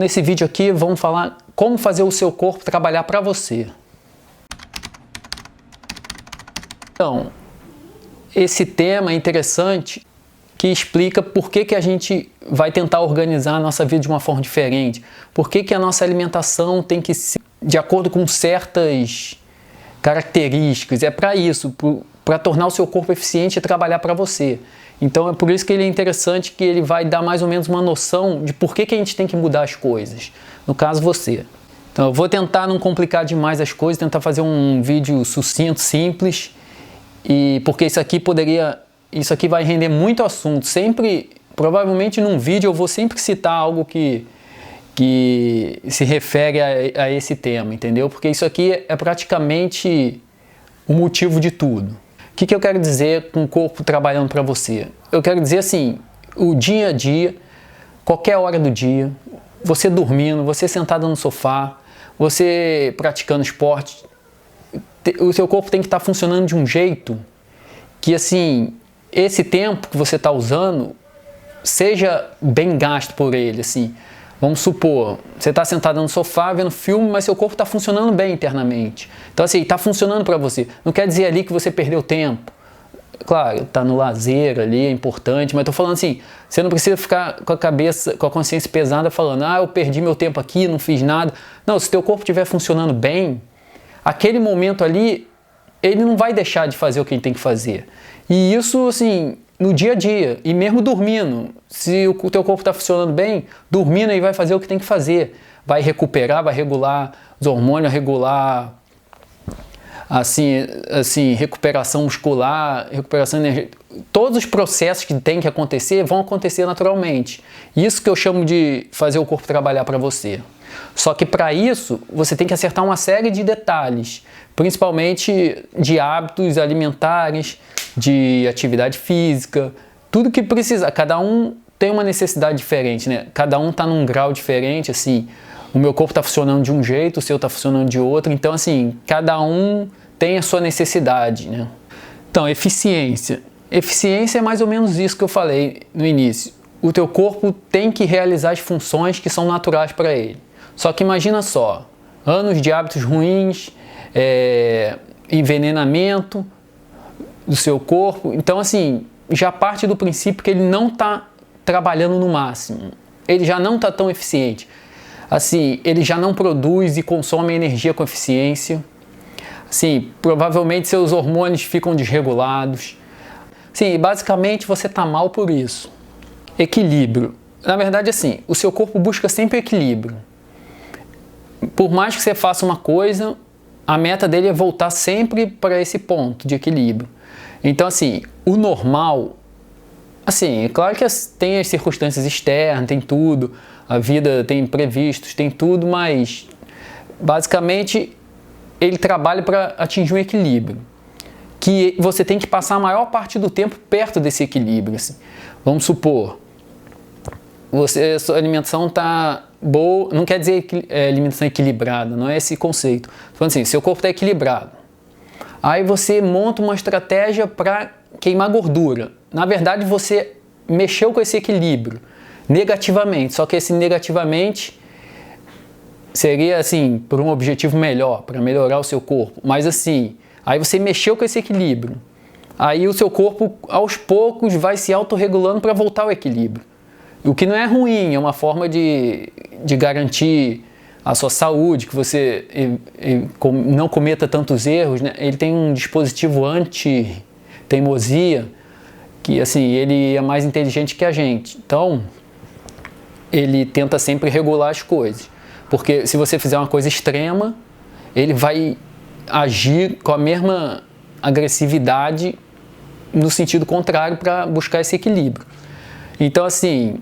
Nesse vídeo aqui vamos falar como fazer o seu corpo trabalhar para você. Então, esse tema é interessante que explica por que a gente vai tentar organizar a nossa vida de uma forma diferente. Por que a nossa alimentação tem que ser de acordo com certas características. É para isso, para tornar o seu corpo eficiente e trabalhar para você. Então é por isso que ele é interessante, que ele vai dar mais ou menos uma noção de por que a gente tem que mudar as coisas. No caso, você. Então eu vou tentar não complicar demais as coisas, tentar fazer um vídeo sucinto, simples, e porque isso aqui vai render muito assunto. Sempre, provavelmente num vídeo eu vou sempre citar algo que se refere a esse tema, entendeu? Porque isso aqui é praticamente o motivo de tudo. O que eu quero dizer com o corpo trabalhando para você? Eu quero dizer assim, o dia a dia, qualquer hora do dia, você dormindo, você sentado no sofá, você praticando esporte, o seu corpo tem que estar funcionando de um jeito que, assim, esse tempo que você está usando seja bem gasto por ele, assim. Vamos supor, você está sentado no sofá vendo filme, mas seu corpo está funcionando bem internamente. Então, assim, está funcionando para você. Não quer dizer ali que você perdeu tempo. Claro, está no lazer ali, é importante, mas estou falando assim, você não precisa ficar com a cabeça, com a consciência pesada falando, eu perdi meu tempo aqui, não fiz nada. Não, se teu corpo estiver funcionando bem, aquele momento ali, ele não vai deixar de fazer o que ele tem que fazer. E isso, assim, no dia a dia, e mesmo dormindo, se o teu corpo está funcionando bem, dormindo ele vai fazer o que tem que fazer. Vai recuperar, vai regular os hormônios, regular, assim, recuperação muscular, recuperação energética. Todos os processos que tem que acontecer vão acontecer naturalmente. Isso que eu chamo de fazer o corpo trabalhar para você. Só que para isso, você tem que acertar uma série de detalhes, principalmente de hábitos alimentares, de atividade física, tudo que precisa. Cada um tem uma necessidade diferente, né? Cada um está num grau diferente, assim. O meu corpo está funcionando de um jeito, o seu está funcionando de outro. Então, assim, cada um tem a sua necessidade, né? Então, eficiência. Eficiência é mais ou menos isso que eu falei no início. O teu corpo tem que realizar as funções que são naturais para ele. Só que imagina só, anos de hábitos ruins, envenenamento do seu corpo. Então, assim, já parte do princípio que ele não está trabalhando no máximo. Ele já não está tão eficiente. Assim, ele já não produz e consome energia com eficiência. Assim, provavelmente seus hormônios ficam desregulados. Sim, basicamente você está mal por isso. Equilíbrio. Na verdade, assim, o seu corpo busca sempre equilíbrio. Por mais que você faça uma coisa, a meta dele é voltar sempre para esse ponto de equilíbrio. Então, assim, o normal, assim, é claro que tem as circunstâncias externas, tem tudo, a vida tem imprevistos, tem tudo, mas basicamente ele trabalha para atingir um equilíbrio, que você tem que passar a maior parte do tempo perto desse equilíbrio. Assim. Vamos supor, sua alimentação está boa, não quer dizer alimentação equilibrada, não é esse conceito. Falando assim, seu corpo está equilibrado. Aí você monta uma estratégia para queimar gordura. Na verdade, você mexeu com esse equilíbrio negativamente, só que esse negativamente seria assim, por um objetivo melhor, para melhorar o seu corpo. Mas assim, aí você mexeu com esse equilíbrio. Aí o seu corpo, aos poucos, vai se autorregulando para voltar ao equilíbrio. O que não é ruim, é uma forma de garantir a sua saúde, que você não cometa tantos erros, né? Ele tem um dispositivo anti-teimosia, que assim, ele é mais inteligente que a gente. Então, ele tenta sempre regular as coisas. Porque se você fizer uma coisa extrema, ele vai agir com a mesma agressividade no sentido contrário para buscar esse equilíbrio. Então, assim,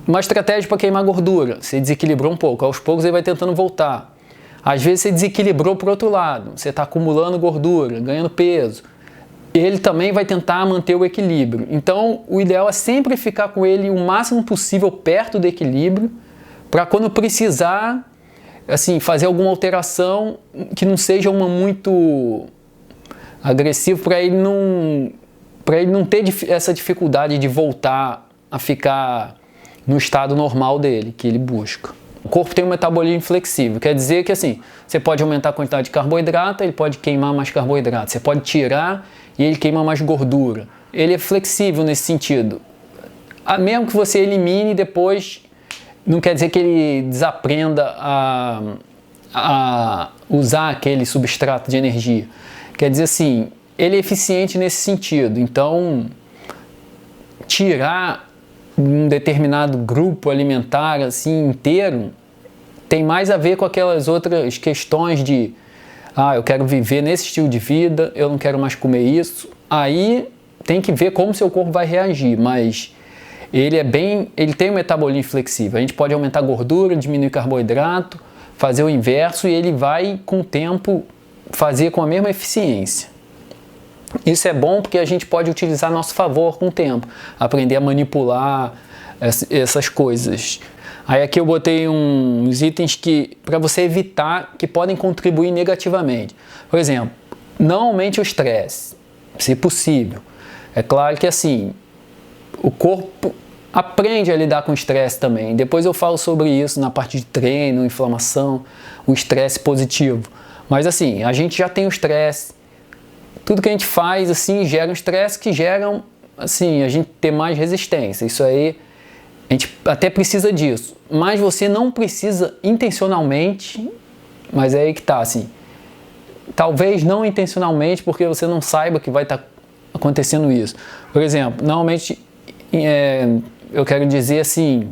uma estratégia para queimar gordura, você desequilibrou um pouco, aos poucos ele vai tentando voltar. Às vezes você desequilibrou para o outro lado, você está acumulando gordura, ganhando peso. Ele também vai tentar manter o equilíbrio. Então, o ideal é sempre ficar com ele o máximo possível perto do equilíbrio, para quando precisar, assim, fazer alguma alteração que não seja uma muito agressiva, para ele não ter essa dificuldade de voltar a ficar no estado normal dele, que ele busca. O corpo tem um metabolismo flexível, quer dizer que assim, você pode aumentar a quantidade de carboidrato, ele pode queimar mais carboidrato, você pode tirar e ele queima mais gordura. Ele é flexível nesse sentido. Mesmo que você elimine depois, não quer dizer que ele desaprenda a usar aquele substrato de energia. Quer dizer assim, ele é eficiente nesse sentido. Então, tirar um determinado grupo alimentar assim inteiro tem mais a ver com aquelas outras questões de eu quero viver nesse estilo de vida, eu não quero mais comer isso. Aí tem que ver como seu corpo vai reagir, mas ele tem um metabolismo flexível. A gente pode aumentar a gordura, diminuir carboidrato, fazer o inverso e ele vai com o tempo fazer com a mesma eficiência. Isso é bom porque a gente pode utilizar a nosso favor com o tempo, aprender a manipular essas coisas. Aí aqui eu botei uns itens para você evitar que podem contribuir negativamente. Por exemplo, não aumente o estresse, se possível. É claro que assim, o corpo aprende a lidar com o estresse também. Depois eu falo sobre isso na parte de treino, inflamação, o estresse positivo. Mas assim, a gente já tem o estresse. Tudo que a gente faz assim gera um estresse que gera assim, a gente ter mais resistência. Isso aí, a gente até precisa disso. Mas você não precisa intencionalmente, mas é aí que tá assim. Talvez não intencionalmente, porque você não saiba que vai estar acontecendo isso. Por exemplo, normalmente eu quero dizer assim,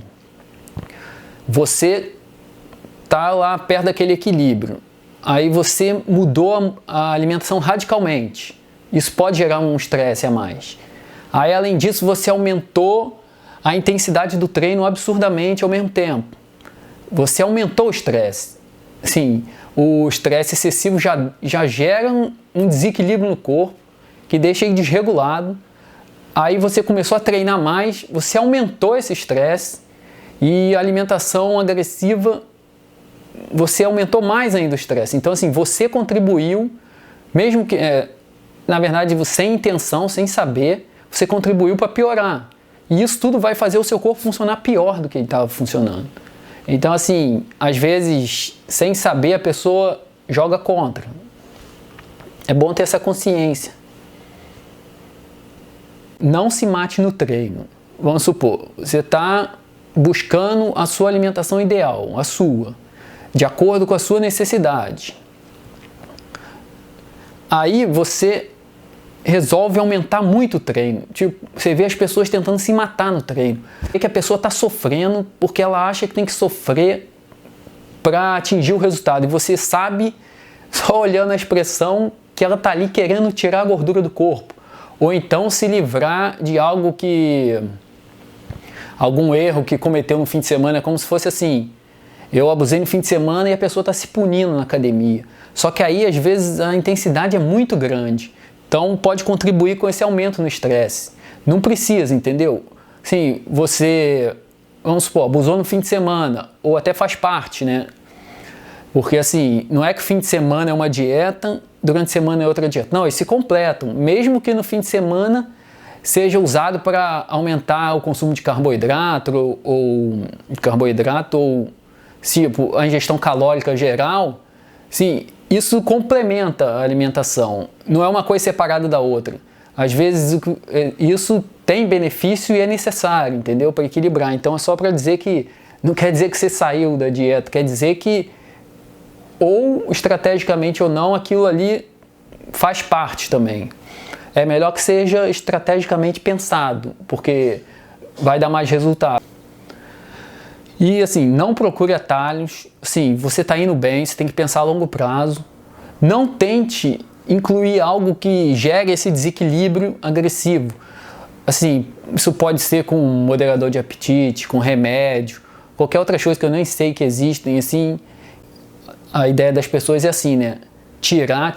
você tá lá perto daquele equilíbrio. Aí você mudou a alimentação radicalmente. Isso pode gerar um estresse a mais. Aí, além disso, você aumentou a intensidade do treino absurdamente ao mesmo tempo. Você aumentou o estresse. Sim, o estresse excessivo já gera um desequilíbrio no corpo, que deixa ele desregulado. Aí você começou a treinar mais, você aumentou esse estresse e a alimentação agressiva, você aumentou mais ainda o estresse. Então, assim, você contribuiu, mesmo que, na verdade, sem intenção, sem saber, você contribuiu para piorar. E isso tudo vai fazer o seu corpo funcionar pior do que ele estava funcionando. Então, assim, às vezes, sem saber, a pessoa joga contra. É bom ter essa consciência. Não se mate no treino. Vamos supor, você está buscando a sua alimentação ideal, a sua, de acordo com a sua necessidade. Aí você resolve aumentar muito o treino. Tipo, você vê as pessoas tentando se matar no treino. É que a pessoa está sofrendo porque ela acha que tem que sofrer para atingir o resultado. E você sabe, só olhando a expressão, que ela está ali querendo tirar a gordura do corpo. Ou então se livrar de algo algum erro que cometeu no fim de semana, como se fosse assim, eu abusei no fim de semana e a pessoa está se punindo na academia. Só que aí, às vezes, a intensidade é muito grande. Então, pode contribuir com esse aumento no estresse. Não precisa, entendeu? Sim, você, vamos supor, abusou no fim de semana, ou até faz parte, né? Porque, assim, não é que o fim de semana é uma dieta, durante a semana é outra dieta. Não, eles se completam. Mesmo que no fim de semana seja usado para aumentar o consumo de carboidrato, ou tipo, a ingestão calórica geral, sim, isso complementa a alimentação, não é uma coisa separada da outra. Às vezes isso tem benefício e é necessário, entendeu? Para equilibrar. Então é só para dizer que, não quer dizer que você saiu da dieta, quer dizer que, ou estrategicamente ou não, aquilo ali faz parte também. É melhor que seja estrategicamente pensado, porque vai dar mais resultado. E assim, não procure atalhos. Sim, você está indo bem, você tem que pensar a longo prazo. Não tente incluir algo que gere esse desequilíbrio agressivo. Assim, isso pode ser com um moderador de apetite, com remédio, qualquer outra coisa que eu nem sei que existem. Assim, a ideia das pessoas é assim, né? Tirar.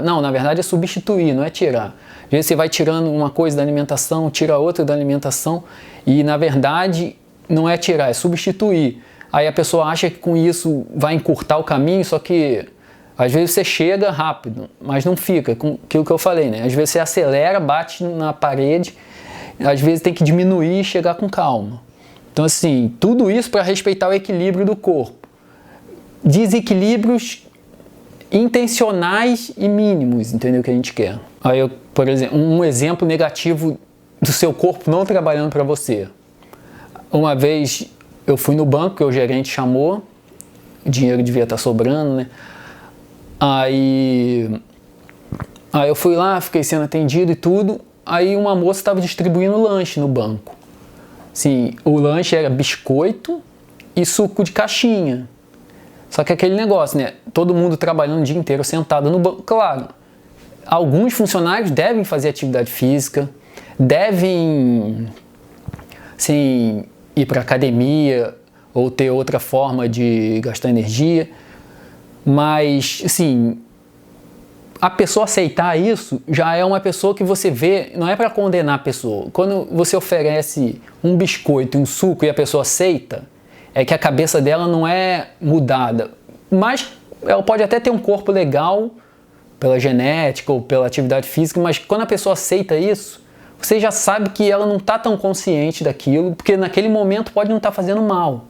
Não, na verdade é substituir, não é tirar. Às vezes você vai tirando uma coisa da alimentação, tira outra da alimentação e, na verdade, não é tirar, é substituir. Aí a pessoa acha que com isso vai encurtar o caminho, só que às vezes você chega rápido, mas não fica, com aquilo que eu falei, né? Às vezes você acelera, bate na parede, às vezes tem que diminuir e chegar com calma. Então, assim, tudo isso para respeitar o equilíbrio do corpo. Desequilíbrios intencionais e mínimos, entendeu? Que a gente quer. Aí, por exemplo, um exemplo negativo do seu corpo não trabalhando para você. Uma vez eu fui no banco, que o gerente chamou, o dinheiro devia estar sobrando, né? Aí eu fui lá, fiquei sendo atendido e tudo. Aí uma moça estava distribuindo lanche no banco. Sim, o lanche era biscoito e suco de caixinha. Só que aquele negócio, né? Todo mundo trabalhando o dia inteiro sentado no banco. Claro, alguns funcionários devem fazer atividade física, devem, sim, ir para academia ou ter outra forma de gastar energia. Mas, assim, a pessoa aceitar isso já é uma pessoa que você vê, não é para condenar a pessoa. Quando você oferece um biscoito e um suco e a pessoa aceita, é que a cabeça dela não é mudada. Mas ela pode até ter um corpo legal pela genética ou pela atividade física, mas quando a pessoa aceita isso, você já sabe que ela não está tão consciente daquilo, porque naquele momento pode não estar fazendo mal.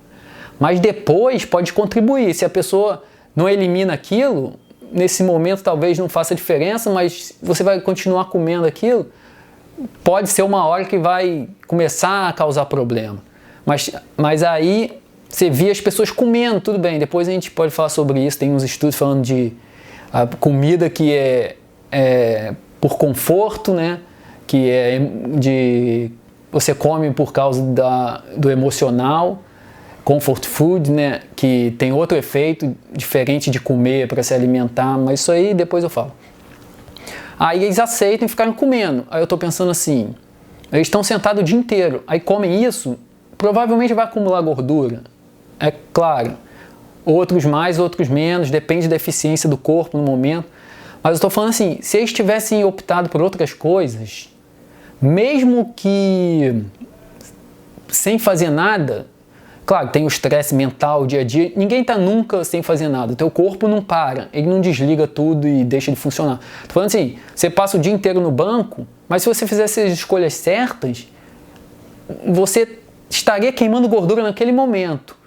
Mas depois pode contribuir. Se a pessoa não elimina aquilo, nesse momento talvez não faça diferença, mas você vai continuar comendo aquilo, pode ser uma hora que vai começar a causar problema. Mas aí você via as pessoas comendo, tudo bem, depois a gente pode falar sobre isso, tem uns estudos falando de a comida que é por conforto, né? Que é de você come por causa do emocional, comfort food, né? Que tem outro efeito diferente de comer para se alimentar, mas isso aí depois eu falo. Aí eles aceitam e ficaram comendo. Aí eu tô pensando assim, eles estão sentados o dia inteiro, aí comem isso, provavelmente vai acumular gordura. É claro, outros mais, outros menos, depende da eficiência do corpo no momento. Mas eu estou falando assim, se eles tivessem optado por outras coisas, mesmo que sem fazer nada, claro, tem o estresse mental, o dia a dia, ninguém está nunca sem fazer nada, o teu corpo não para, ele não desliga tudo e deixa de funcionar. Estou falando assim, você passa o dia inteiro no banco, mas se você fizesse as escolhas certas, você estaria queimando gordura naquele momento.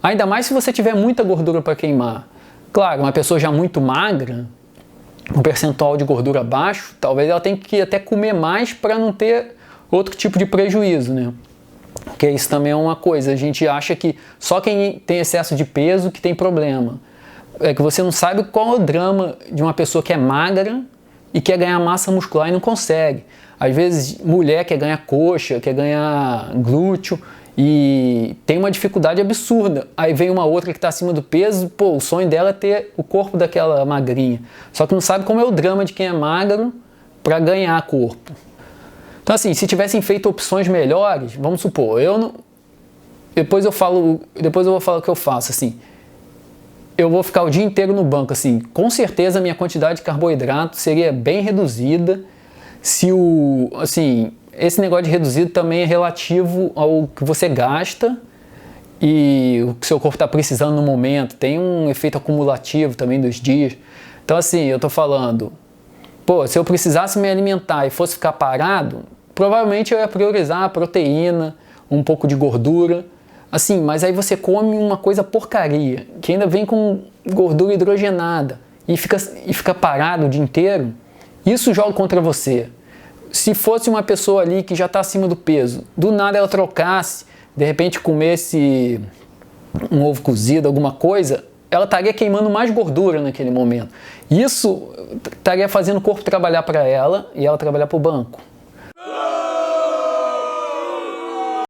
Ainda mais se você tiver muita gordura para queimar. Claro, uma pessoa já muito magra, um percentual de gordura baixo, talvez ela tenha que até comer mais para não ter outro tipo de prejuízo, né? Porque isso também é uma coisa, a gente acha que só quem tem excesso de peso que tem problema. É que você não sabe qual é o drama de uma pessoa que é magra e quer ganhar massa muscular e não consegue. Às vezes, mulher quer ganhar coxa, quer ganhar glúteo e tem uma dificuldade absurda. Aí vem uma outra que está acima do peso, pô, o sonho dela é ter o corpo daquela magrinha. Só que não sabe como é o drama de quem é magro para ganhar corpo. Então assim, se tivessem feito opções melhores, vamos supor, depois eu vou falar o que eu faço, assim. Eu vou ficar o dia inteiro no banco, assim, com certeza a minha quantidade de carboidrato seria bem reduzida. Esse negócio de reduzido também é relativo ao que você gasta e o que seu corpo está precisando no momento. Tem um efeito acumulativo também dos dias. Então assim, eu tô falando, pô, se eu precisasse me alimentar e fosse ficar parado, provavelmente eu ia priorizar a proteína, um pouco de gordura, assim, mas aí você come uma coisa porcaria, que ainda vem com gordura hidrogenada e fica parado o dia inteiro, isso joga contra você. Se fosse uma pessoa ali que já está acima do peso, do nada ela trocasse, de repente comesse um ovo cozido, alguma coisa, ela estaria queimando mais gordura naquele momento. Isso estaria fazendo o corpo trabalhar para ela e ela trabalhar para o banco.